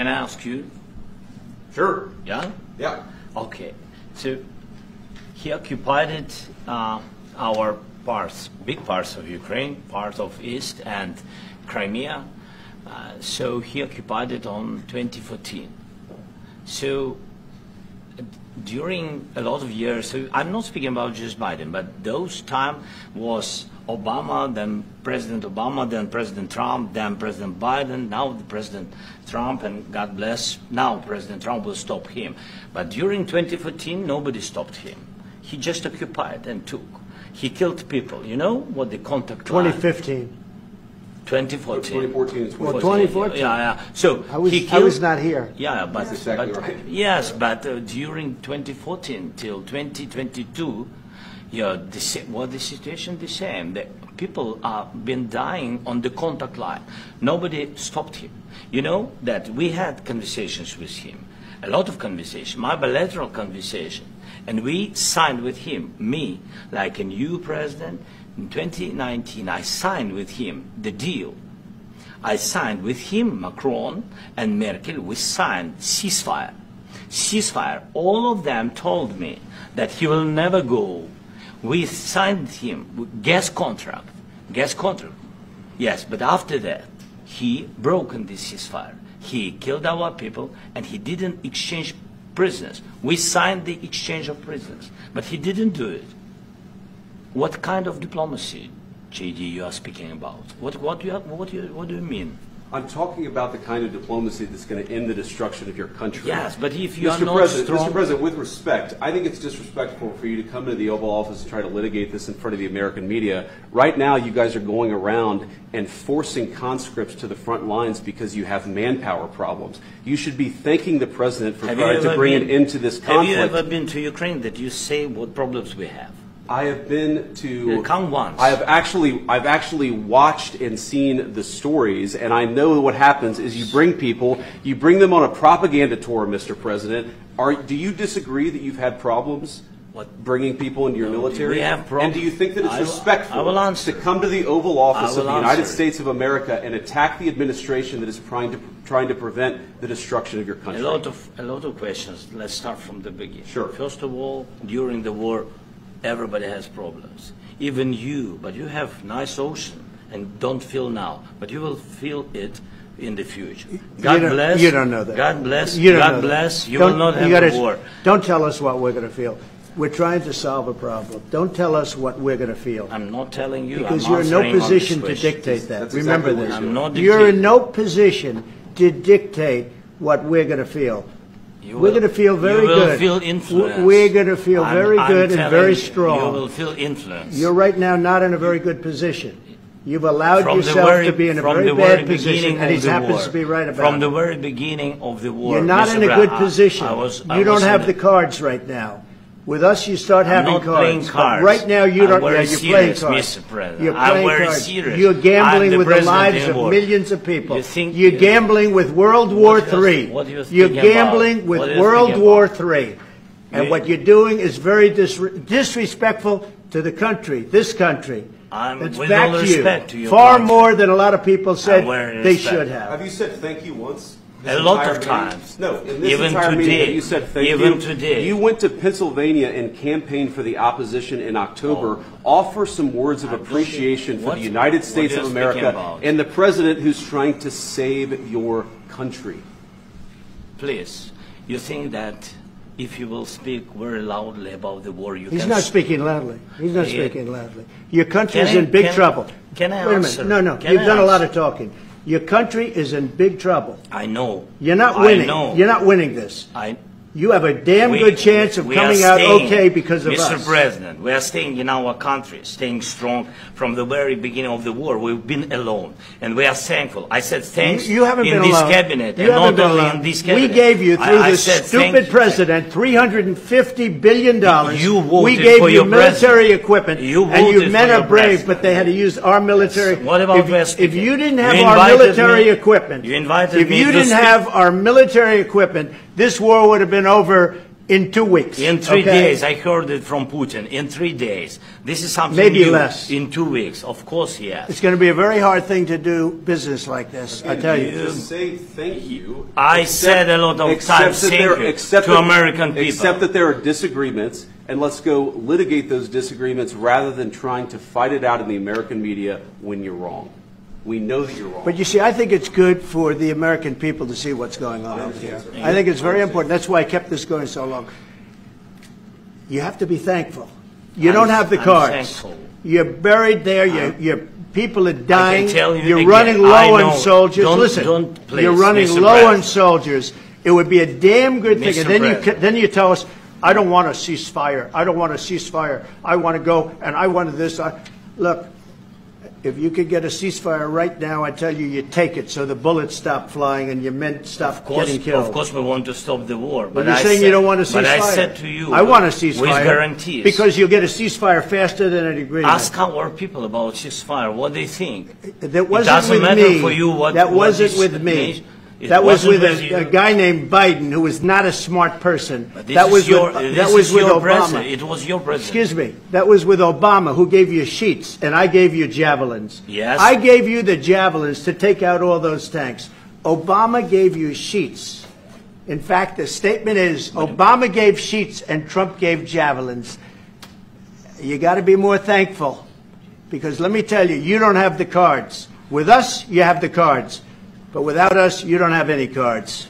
Can I ask you? Sure. Yeah? Yeah. Okay. So he occupied our parts, big parts of Ukraine, part of East and Crimea. So he occupied it on 2014. So during a lot of years, so I'm not speaking about just Biden, but those time was Obama, then President Obama, then President Trump, then President Biden, now the President Trump, and God bless, now President Trump will stop him. But during 2014, nobody stopped him. He just occupied and took. He killed people. You know what the contact 2015. 2014. 2014 is Well, 2014. Yeah. So I was, he killed, I was not here. Yeah, but, That's exactly right. Yes, but during 2014 till 2022, yeah, the situation the same. The people have been dying on the contact line. Nobody stopped him. You know that we had conversations with him, a lot of conversation, my bilateral conversation, and we signed with him, me, like a new president. In 2019, I signed with him the deal. I signed with him, Macron and Merkel, we signed ceasefire. Ceasefire. All of them told me that he will never go. We signed him with gas contract. Gas contract. Yes, but after that, he broken this ceasefire. He killed our people and he didn't exchange prisoners. We signed the exchange of prisoners, but he didn't do it. What kind of diplomacy, JD, you are speaking about? What do you mean? I'm talking about the kind of diplomacy that's going to end the destruction of your country. Yes, but if you are not Mr. President, with respect, I think it's disrespectful for you to come to the Oval Office and try to litigate this in front of the American media. Right now, you guys are going around and forcing conscripts to the front lines because you have manpower problems. You should be thanking the President for trying to bring an end to this conflict. Have you ever been to Ukraine that you say what problems we have? I have been to. Come once. I've actually watched and seen the stories, and I know what happens is you bring people, you bring them on a propaganda tour, Mr. President. Do you disagree that you've had problems bringing people into your military? We have problems. And do you think that it's respectful to come to the Oval Office of the United States of America and attack the administration that is trying to prevent the destruction of your country? A lot of questions. Let's start from the beginning. Sure. First of all, during the war, everybody has problems, even you, but you have nice ocean and don't feel now, but you will feel it in the future. God bless. You don't know that. God bless. You God bless. You will not have a war. Don't tell us what we're going to feel. We're trying to solve a problem. Don't tell us what we're going to feel. I'm not telling you. Because you're in no position to dictate that. Remember this. I'm not you're in no position to dictate what we're going to feel. We're going to feel very good. You will feel influence. We're going to feel very good and very strong. You will feel influence. You're right now not in a very good position. You've allowed yourself to be in a very bad position, and he happens to be right about it. From the very beginning of the war. You're not in a good position. You don't have the cards right now. With us, you start having cards. Playing cards. Right now, you don't. You're playing cards. Mr. President. You're playing cards. Serious. You're gambling with the lives of millions of people. You're gambling with World War III. You're gambling with World War III. And what you're doing is very disrespectful to the country, this country. It's back to you. Far more than a lot of people said they should have. Have you said thank you once? A lot of times. No, in this entire meeting, you said thank you. Even today. You went to Pennsylvania and campaigned for the opposition in October. Offer some words of appreciation for the United States of America and the President who's trying to save your country. Please, you think that if you will speak very loudly about the war, you He's not speaking loudly. He's not speaking loudly. Your country is in big trouble. Can I Wait a answer? minute. No. You've done a lot of talking. Your country is in big trouble. I know. You're not winning. I know. You're not winning this. You have a damn good chance of coming out okay because of us. Mr. President, we are staying in our country, staying strong from the very beginning of the war. We've been alone, and we are thankful. I said thanks you haven't in been this alone. cabinet, you and haven't not been only alone. in this cabinet. We gave you, through this stupid president, $350 billion. We gave you military equipment, and your men are brave, but they had to use our military. What about if you didn't have our military equipment, if you didn't have our military equipment, this war would have been over In 2 weeks. In 3 days. I heard it from Putin. In 3 days. This is something maybe new. Less. In 2 weeks. Of course, yes. It's going to be a very hard thing to do business like this, I tell you. Just say thank you. I said a lot of times thank you to American people. Except that there are disagreements, and let's go litigate those disagreements rather than trying to fight it out in the American media when you're wrong. We know that you're wrong. But you see, I think it's good for the American people to see what's going on out here. I think it's very important. That's why I kept this going so long. You have to be thankful. You don't have the cards. Thankful. You're buried there. Your people are dying. You're again, running low on soldiers. Listen, please, you're running Mr. low on President. soldiers. It would be a damn good thing. Mr. And then you tell us, I don't want a ceasefire. I don't want a ceasefire. I want to go, and I want this. Look, if you could get a ceasefire right now, I tell you, you take it so the bullets stop flying and your men stop getting killed. Of course we want to stop the war. But you're saying you don't want a ceasefire. But I said to you, I want a ceasefire. With guarantees. Because you'll get a ceasefire faster than an agreement. Ask our people about ceasefire, what they think. That wasn't it doesn't with matter me. for you what that wasn't what with me. That was with a guy named Biden, who was not a smart person. That was with Obama. It was your president. Excuse me. That was with Obama, who gave you sheets, and I gave you javelins. Yes. I gave you the javelins to take out all those tanks. Obama gave you sheets. In fact, the statement is Obama gave sheets and Trump gave javelins. You got to be more thankful, because let me tell you, you don't have the cards. With us, you have the cards. But without us, you don't have any cards.